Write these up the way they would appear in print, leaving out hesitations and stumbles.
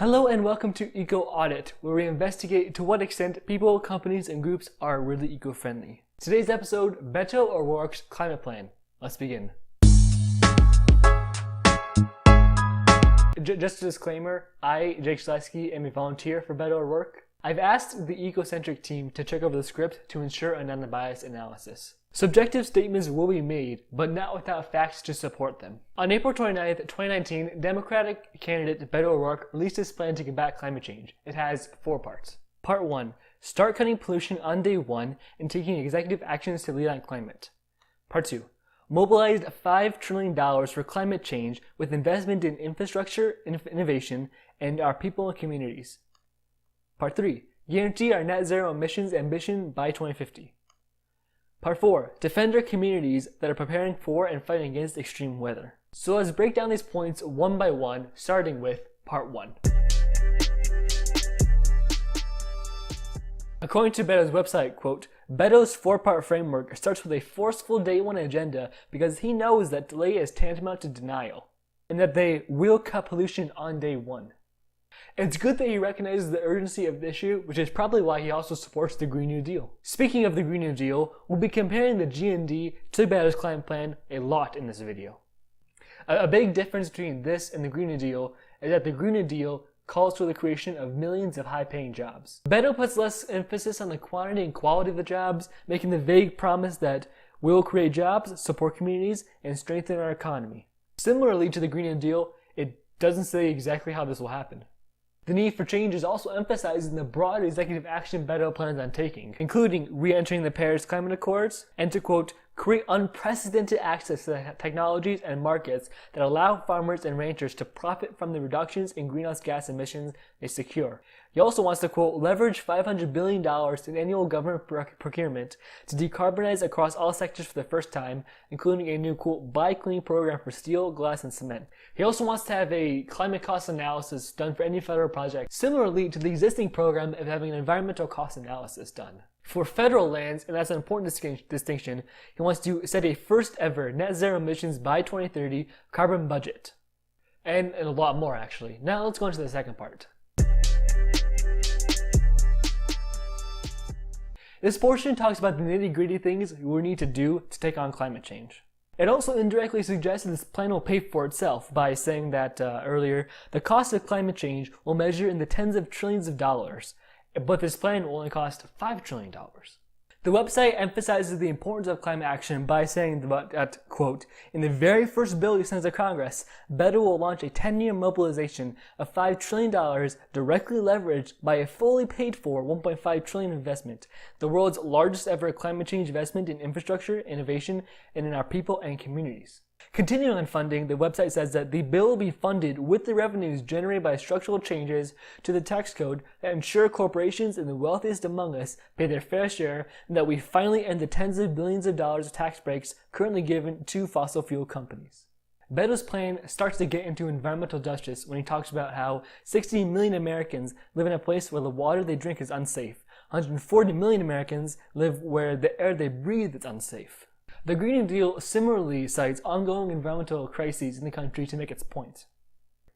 Hello and welcome to EcoAudit, where we investigate to what extent people, companies, and groups are really eco-friendly. Today's episode, Beto O'Rourke's Climate Plan. Let's begin. Just a disclaimer, I, Jake Schlesky, am a volunteer for Beto O'Rourke. I've asked the Ecocentric team to check over the script to ensure a non-biased analysis. Subjective statements will be made, but not without facts to support them. On April 29, 2019, Democratic candidate Beto O'Rourke released his plan to combat climate change. It has 4 parts. Part 1. Start cutting pollution on day 1 and taking executive actions to lead on climate. Part 2. Mobilized $5 trillion for climate change with investment in infrastructure, innovation, and our people and communities. Part 3. Guarantee our net zero emissions ambition by 2050. Part 4. Defend our communities that are preparing for and fighting against extreme weather. So let's break down these points one by one, starting with Part 1. According to Beto's website, quote, Beto's 4-part framework starts with a forceful day 1 agenda because he knows that delay is tantamount to denial, and that they will cut pollution on day 1. It's good that he recognizes the urgency of the issue, which is probably why he also supports the Green New Deal. Speaking of the Green New Deal, we'll be comparing the GND to Beto's climate plan a lot in this video. A big difference between this and the Green New Deal is that the Green New Deal calls for the creation of millions of high-paying jobs. Beto puts less emphasis on the quantity and quality of the jobs, making the vague promise that we'll create jobs, support communities, and strengthen our economy. Similarly to the Green New Deal, it doesn't say exactly how this will happen. The need for change is also emphasized in the broad executive action Beto plans on taking, including re-entering the Paris Climate Accords and to, quote, create unprecedented access to the technologies and markets that allow farmers and ranchers to profit from the reductions in greenhouse gas emissions they secure. He also wants to, quote, leverage $500 billion in annual government procurement to decarbonize across all sectors for the first time, including a new, quote, buy clean program for steel, glass, and cement. He also wants to have a climate cost analysis done for any federal project, similarly to the existing program of having an environmental cost analysis done. For federal lands, and that's an important distinction, he wants to set a first ever net zero emissions by 2030 carbon budget. And a lot more actually. Now let's go into the second part. This portion talks about the nitty-gritty things we need to do to take on climate change. It also indirectly suggests that this plan will pay for itself by saying that earlier, the cost of climate change will measure in the tens of trillions of dollars, but this plan will only cost $5 trillion. The website emphasizes the importance of climate action by saying that, quote, in the very first bill he sends to Congress, Beto will launch a 10-year mobilization of $5 trillion directly leveraged by a fully paid for $1.5 trillion investment, the world's largest ever climate change investment in infrastructure, innovation, and in our people and communities. Continuing on funding, the website says that the bill will be funded with the revenues generated by structural changes to the tax code that ensure corporations and the wealthiest among us pay their fair share, and that we finally end the tens of billions of dollars of tax breaks currently given to fossil fuel companies. Beto's plan starts to get into environmental justice when he talks about how 60 million Americans live in a place where the water they drink is unsafe. 140 million Americans live where the air they breathe is unsafe. The Green New Deal similarly cites ongoing environmental crises in the country to make its point.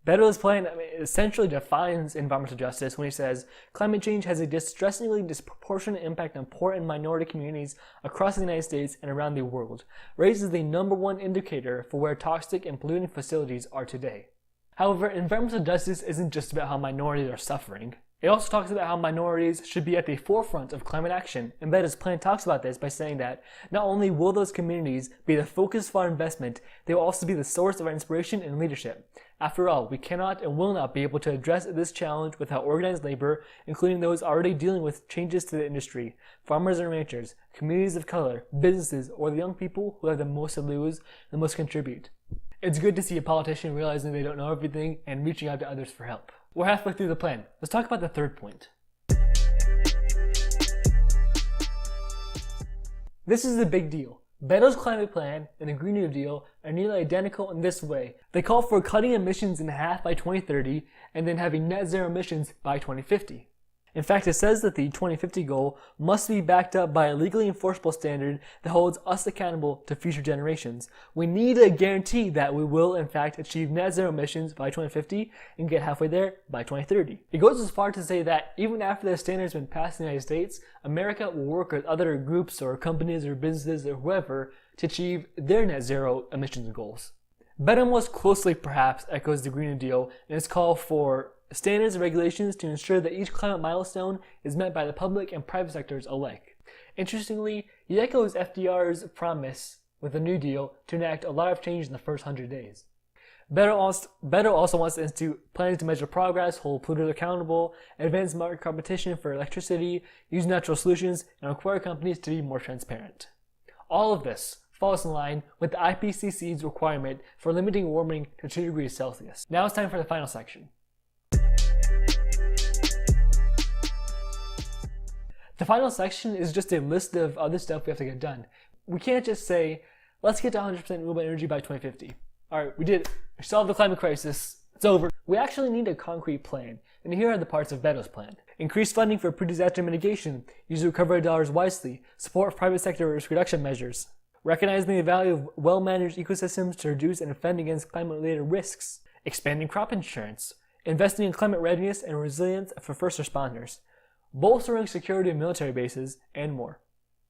Beto's plan essentially defines environmental justice when he says, climate change has a distressingly disproportionate impact on poor and minority communities across the United States and around the world, raises the #1 indicator for where toxic and polluting facilities are today. However, environmental justice isn't just about how minorities are suffering. It also talks about how minorities should be at the forefront of climate action, and Beto's plan talks about this by saying that not only will those communities be the focus for our investment, they will also be the source of our inspiration and leadership. After all, we cannot and will not be able to address this challenge without organized labor, including those already dealing with changes to the industry, farmers and ranchers, communities of color, businesses, or the young people who have the most to lose and the most to contribute. It's good to see a politician realizing they don't know everything and reaching out to others for help. We're halfway through the plan. Let's talk about the third point. This is the big deal. Beto's climate plan and the Green New Deal are nearly identical in this way. They call for cutting emissions in half by 2030 and then having net zero emissions by 2050. In fact, it says that the 2050 goal must be backed up by a legally enforceable standard that holds us accountable to future generations. We need a guarantee that we will, in fact, achieve net zero emissions by 2050 and get halfway there by 2030. It goes as far to say that even after the standard's been passed in the United States, America will work with other groups or companies or businesses or whoever to achieve their net zero emissions goals. Beto most closely perhaps echoes the Green New Deal in its call for standards and regulations to ensure that each climate milestone is met by the public and private sectors alike. Interestingly, he echoes FDR's promise with the New Deal to enact a lot of change in the first 100 days. Beto also wants to institute plans to measure progress, hold polluters accountable, advance market competition for electricity, use natural solutions, and require companies to be more transparent. All of this falls in line with the IPCC's requirement for limiting warming to 2 degrees Celsius. Now it's time for the final section. The final section is just a list of other stuff we have to get done. We can't just say, let's get to 100% renewable energy by 2050. Alright, we did it. We solved the climate crisis. It's over. We actually need a concrete plan, and here are the parts of Beto's plan. Increase funding for pre-disaster mitigation, use recovery dollars wisely, support private sector risk reduction measures, recognizing the value of well-managed ecosystems to reduce and defend against climate-related risks, expanding crop insurance, investing in climate readiness and resilience for first responders, bolstering security of military bases, and more.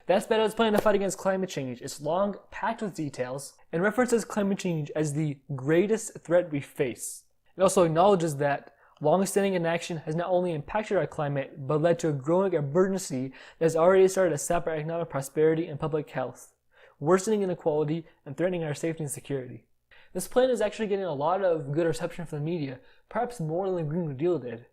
That's Beto's plan to fight against climate change. It's long, packed with details, and references climate change as the greatest threat we face. It also acknowledges that long-standing inaction has not only impacted our climate, but led to a growing emergency that has already started to sap our economic prosperity and public health, worsening inequality and threatening our safety and security. This plan is actually getting a lot of good reception from the media, perhaps more than the Green New Deal did.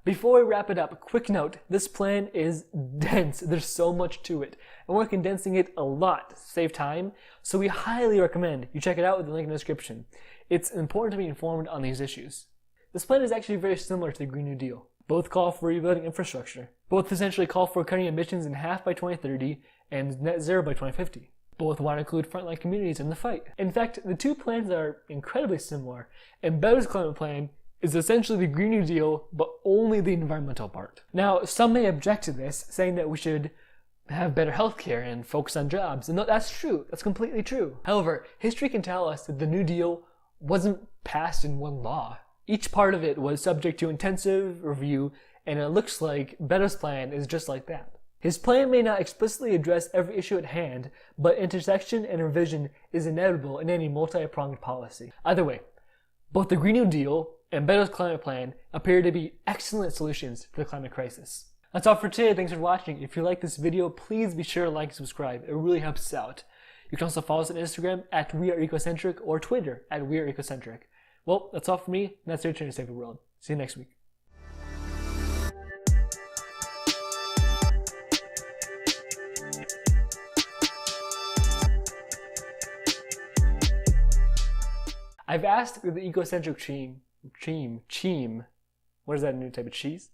Before we wrap it up, a quick note, this plan is dense. There's so much to it, and we're condensing it a lot to save time, so we highly recommend you check it out with the link in the description. It's important to be informed on these issues. This plan is actually very similar to the Green New Deal. Both call for rebuilding infrastructure. Both essentially call for cutting emissions in half by 2030 and net zero by 2050. Both want to include frontline communities in the fight. In fact, the two plans are incredibly similar, and Beto's climate plan is essentially the Green New Deal, but only the environmental part. Now, some may object to this, saying that we should have better healthcare and focus on jobs, and that's true. That's completely true. However, history can tell us that the New Deal wasn't passed in one law. Each part of it was subject to intensive review, and it looks like Beto's plan is just like that. His plan may not explicitly address every issue at hand, but intersection and revision is inevitable in any multi-pronged policy. Either way, both the Green New Deal and Beto's climate plan appear to be excellent solutions to the climate crisis. That's all for today. Thanks for watching. If you like this video, please be sure to like and subscribe. It really helps us out. You can also follow us on Instagram at @WeAreEcocentric or Twitter at @WeAreEcocentric. Well, that's all for me, and that's your turn to save the world. See you next week. I've asked the Ecocentric team, what is that, a new type of cheese?